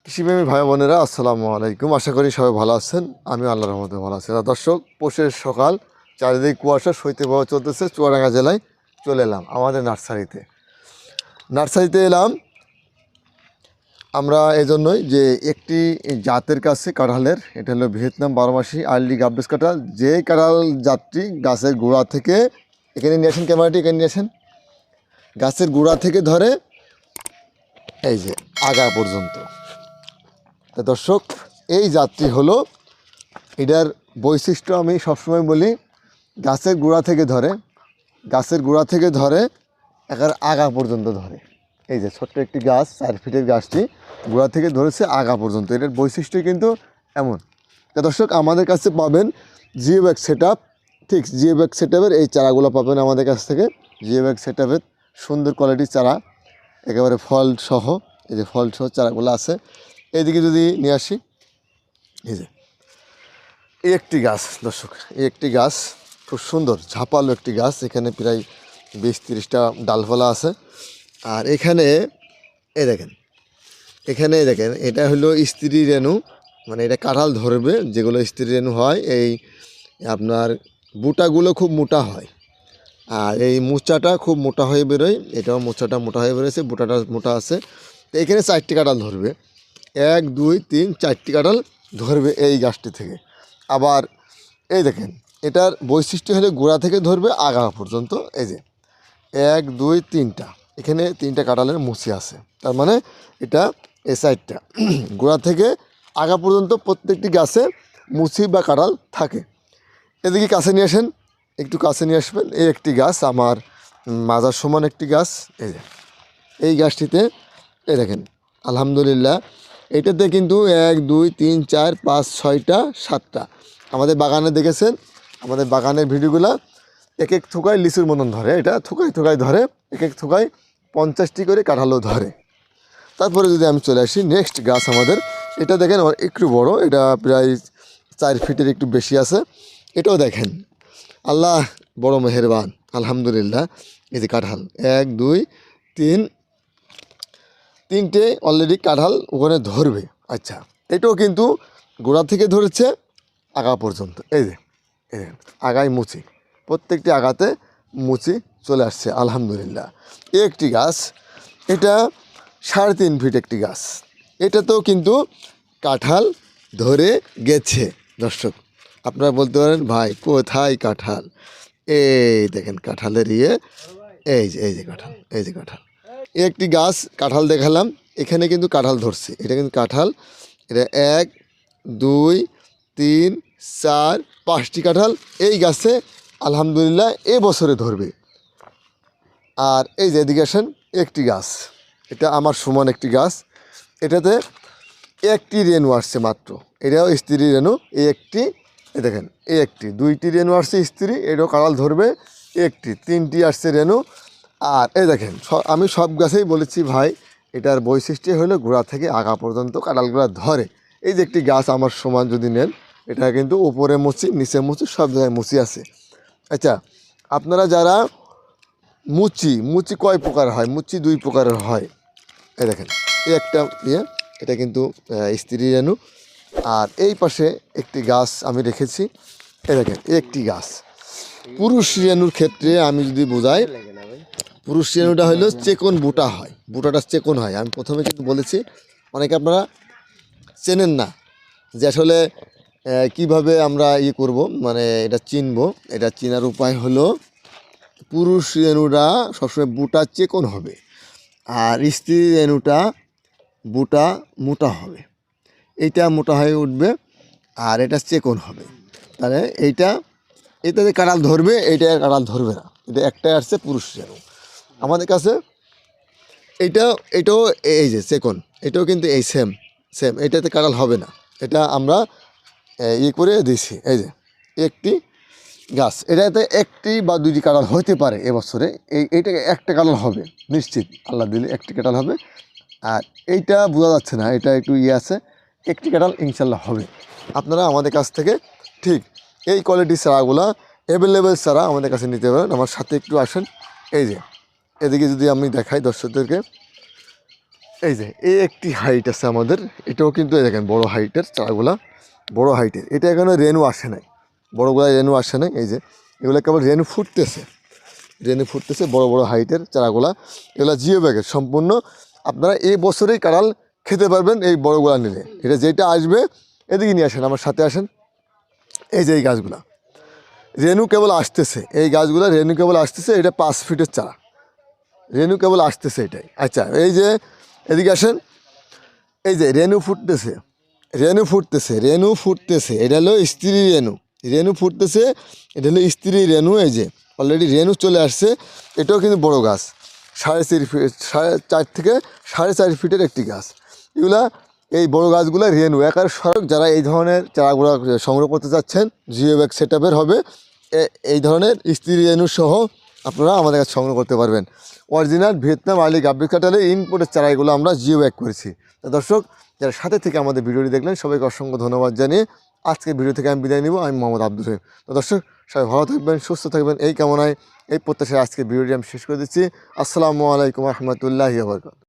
কৃষিপ্রেমী ভাই বোনেরা আসসালামু আলাইকুম। আশা করি সবাই ভালো আছেন। আমি আল্লাহর রহমতে ভালো আছি। দর্শক, পৌষের সকাল, চারিদিকে কুয়াশা, শৈত্যপ্রবাহ চলতেছে। চুয়াডাঙ্গা জেলায় চলে এলাম আমাদের নার্সারিতে এলাম আমরা এজন্যই যে একটি জাতের কাছে কাঁঠালের, এটা হলো ভিয়েতনাম 12 মাসি আর্লি গাববেস কাঁঠাল। যে কাঁঠাল জাতটি গাছের গোড়া থেকে, এখানে নিয়ে আসেন, ক্যামেরাটি এখানে নিয়ে আসেন, গাছের গোড়া থেকে ধরে এই যে আগা পর্যন্ত। তা দর্শক, এই জাতটি হলো, এটার বৈশিষ্ট্য আমি সবসময় বলি, গাছের গোড়া থেকে ধরে একের আগা পর্যন্ত ধরে। এই যে ছোট্ট একটি গাছ, 4 ফিটের গাছটি গোড়া থেকে ধরেছে আগা পর্যন্ত। এটার বৈশিষ্ট্য কিন্তু এমন। তা দর্শক, আমাদের কাছে পাবেন জিও ব্যাগ সেট আপ, ঠিক জিও ব্যাগ সেট আপের এই চারাগুলো পাবেন আমাদের কাছ থেকে। জিও ব্যাগ সেট আপের সুন্দর কোয়ালিটির চারা, একেবারে ফল সহ, এই যে ফল সহ চারাগুলো আছে। এইদিকে যদি নিয়ে আসি, এই যে এই একটি গাছ দর্শক, এই একটি গাছ খুব সুন্দর ঝাপালো একটি গাছ। এখানে প্রায় 20-30টা ডালপালা আছে। আর এখানে দেখেন, এটা হলো স্ত্রী রেণু, মানে এটা কাঁঠাল ধরবে যেগুলো স্ত্রী রেণু হয়। এই আপনার বুটাগুলো খুব মোটা হয়, আর এই মোচাটা খুব মোটা হয়ে বেরোয়। এটাও মোচাটা মোটা হয়ে বেরোয়েছে, বুটাটা মোটা আছে। তো এখানে 4টি কাঁঠাল ধরবে, 1 2 3 4টি কাঁঠাল ধরবে এই গাছটি থেকে। আবার এই দেখেন, এটার বৈশিষ্ট্য হলে গোড়া থেকে ধরবে আগা পর্যন্ত। এই যে 1 2 3টা, এখানে 3টা কাঁঠালের মুচি আছে। তার মানে এটা এই সাইডটা গোড়া থেকে আগা পর্যন্ত প্রত্যেকটি গাছে মুচি বা কাঁঠাল থাকে। এদিকে কাছে নিয়ে আসেন, একটু কাছে নিয়ে আসবেন। এই একটি গাছ আমার মাজার সমান একটি গাছ। এই যে এই গাছটিতে এই দেখেন, আলহামদুলিল্লাহ, এটাতে কিন্তু 1 2 3 4 5 6টা 7টা। আমাদের বাগানে দেখেছেন, আমাদের বাগানের ভিডিওগুলো এক এক থোকায় লিচুর মতন ধরে। এটা থোকায় ধরে, এক এক থোকায় 50টি করে কাঁঠালও ধরে। তারপরে যদি আমি চলে আসি নেক্সট গাছ আমাদের, এটা দেখেন একটু বড়, এটা প্রায় 4 ফিটের একটু বেশি আছে। এটাও দেখেন, আল্লাহ বড় মেহেরবান, আলহামদুলিল্লাহ। এই যে কাঁঠাল 1 2 3, 3টে অলরেডি কাঁঠাল ওখানে ধরবে। আচ্ছা, এটাও কিন্তু গোড়া থেকে ধরেছে আগা পর্যন্ত। এই যে আগায় মুচি, প্রত্যেকটি আগাতে মুচি চলে আসছে, আলহামদুলিল্লাহ। একটি গাছ, এটা 3.5 ফিট একটি গাছ, এটাতেও কিন্তু কাঁঠাল ধরে গেছে। দর্শক, আপনারা বলতে পারেন ভাই কোথায় কাঁঠাল? এই দেখেন কাঁঠালের এই যে কাঁঠাল, একটি গাছ কাঁঠাল দেখালাম, এখানে কিন্তু কাঁঠাল ধরছে। এটা কিন্তু কাঁঠাল, এটা 1 2 3 4 5টি কাঁঠাল এই গাছে আলহামদুলিল্লাহ বছরে ধরবে। আর এই যে এদিকে আসেন, একটি গাছ, এটা আমার সমান একটি গাছ, এটাতে একটি রেণু আসছে মাত্র। এটাও স্ত্রী রেণু, একটি, দেখেন একটি, 2টি রেণু আসছে স্ত্রী, এটাও কাঁঠাল ধরবে। 1টি, 3টি আসছে রেণু। আর এই দেখেন, আমি সব গাছেই বলেছি ভাই, এটার বৈশিষ্ট্য হলো গোড়া থেকে আগা পর্যন্ত কাঁঠালগুলো ধরে। এই যে একটি গাছ আমার সমান যদি নেন, এটা কিন্তু উপরে মুচি, নিচে মুচি, সব জায়গায় মুচি আছে। আচ্ছা, আপনারা যারা মুচি কয় প্রকার হয়? মুচি 2 প্রকারের হয়। এই দেখেন, এই একটা এটা কিন্তু স্ত্রী রেণু। আর এই পাশে একটি গাছ আমি রেখেছি, এই দেখেন একটি গাছ। পুরুষ রেণুর ক্ষেত্রে আমি যদি বোঝাই, পুরুষ রেণুটা হলো চেকন বুটা হয়, বুটাটা চেকন হয়। আমি প্রথমে কিন্তু বলেছি, অনেকে আপনারা চেনেন না যে আসলে কিভাবে আমরা করব, মানে এটা চিনব। এটা চেনার উপায় হলো, পুরুষ রেণুটা সবসময় বুটা চেকন হবে, আর স্ত্রী রেণুটা বুটা মোটা হবে। এইটা মোটা হয়ে উঠবে, আর এটা চেকন হবে। তাহলে এটাতে কাঁঠাল ধরবে, এইটা কাঁঠাল ধরবে না। এটা একটাই আসছে পুরুষ রেণু আমাদের কাছে। এটাও এই যে চেকন, এটাও কিন্তু এই সেম, এটাতে কাঁঠাল হবে না। এটা আমরা করে দিয়েছি। এই যে একটি গাছ, এটাতে 1টি বা 2টি কাঁঠাল হতে পারে এবছরে। এইটা একটা কাঁঠাল হবে নিশ্চিত, আল্লাহ দিলে 1টি কাঁঠাল হবে। আর এইটা বোঝা যাচ্ছে না, এটা একটু আছে, 1টি কাঁঠাল ইনশাল্লাহ হবে। আপনারা আমাদের কাছ থেকে ঠিক এই কোয়ালিটির চারাগুলো অ্যাভেলেবেল চারা আমাদের কাছে নিতে পারেন। আমার সাথে একটু আসেন। এই যে এদিকে যদি আমি দেখাই দর্শকদেরকে, এই যে এই একটি হাইট আছে আমাদের, এটাও কিন্তু এই দেখেন বড় হাইটের চারাগুলা, বড় হাইটের। এটা এখনো রেনু আসে নাই, বড়গুলা রেনু আসে নাই। এই যে এগুলো কেবল রেনু ফুটতেছে, রেনু ফুটতেছে, বড় বড় হাইটের চারাগুলা। এগুলো জিও ব্যাগের সম্পূর্ণ। আপনারা এই বছরেই কাঁঠাল খেতে পারবেন এই বড়গুলা নিলে। এটা যেটা আসবে এদিকে নিয়ে আসেন, আমার সাথে আসেন। এই যে এই গাছগুলা রেনু কেবল আসতেছে, এই গাছগুলা রেনু কেবল আসতেছে। এটা 5 ফিটের চারা, রেনু কেবল আসতেছে এটাই। আচ্ছা এই যে এদিকে আসেন, এই যে রেনু ফুটতেছে, রেনু ফুটতেছে, রেনু ফুটতেছে। এটা হলো স্ত্রী রেনু, রেনু ফুটতেছে, এটা হলো স্ত্রী রেনু। এই যে অলরেডি রেনু চলে আসছে। এটাও কিন্তু বড় গাছ, 4.5 ফিট, 4.5 থেকে 4.5 ফিটের একটি গাছ। এগুলা এই বড় গাছগুলো রেনু একার সড়ক। যারা এই ধরনের চারাগুলো সংগ্রহ করতে চাচ্ছেন, জিও ব্যাগ সেট আপের হবে, এই ধরনের স্ত্রী রেনু সহ আপনারা আমাদের কাছে সংগ্রহ করতে পারবেন। অরিজিনাল ভিয়েতনাম আর্লি গাভ্বি কাঁঠালের ইনপোর্টের চারা এগুলো আমরা জিও ব্যাগ করেছি। তো দর্শক যারা সাথে থেকে আমাদের ভিডিওটি দেখলেন সবাইকে অসংখ্য ধন্যবাদ জানিয়ে আজকের ভিডিও থেকে আমি বিদায় নিব। আমি মোহাম্মদ আব্দুল রহিম। তো দর্শক সবাই ভালো থাকবেন, সুস্থ থাকবেন, এই কামনায় এই প্রত্যাশায় আজকের ভিডিওটি আমি শেষ করে দিচ্ছি। আসসালামু আলাইকুম রহমতুল্লাহি ওয়া বারাকাতুহু।